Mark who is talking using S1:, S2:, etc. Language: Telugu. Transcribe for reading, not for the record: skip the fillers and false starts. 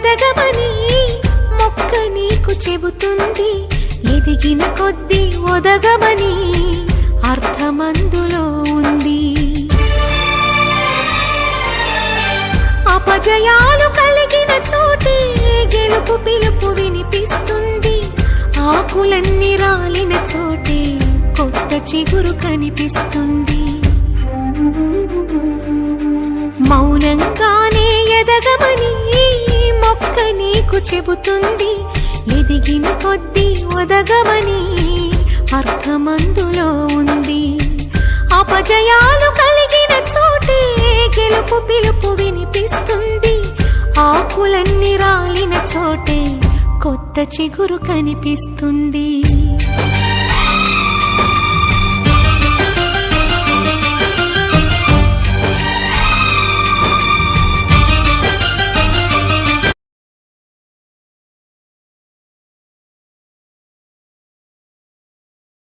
S1: ఎదగమని మొక్క నీకు చెబుతుంది. ఎదిగిన కొద్దీ ఒదగమని అర్థమందులో ఉంది. అపజయాలు కలిగిన చోటే గెలుపు పిలుపు వినిపిస్తుంది. ఆకులన్నీ రాలిన చోటే కొత్త చిగురు కనిపిస్తుంది. మౌనంగానే ఎదగమని మొక్క నీకు చెబుతుంది. ఎదిగిన కొద్దీ ఒదగమని అర్థమందులో ఉంది. అపజయాలు కలిగిన చోటే గెలుపు పిలుపు వినిపిస్తుంది. ఆకులన్నీ రాలిన చోటే కొత్త చిగురు కనిపిస్తుంది.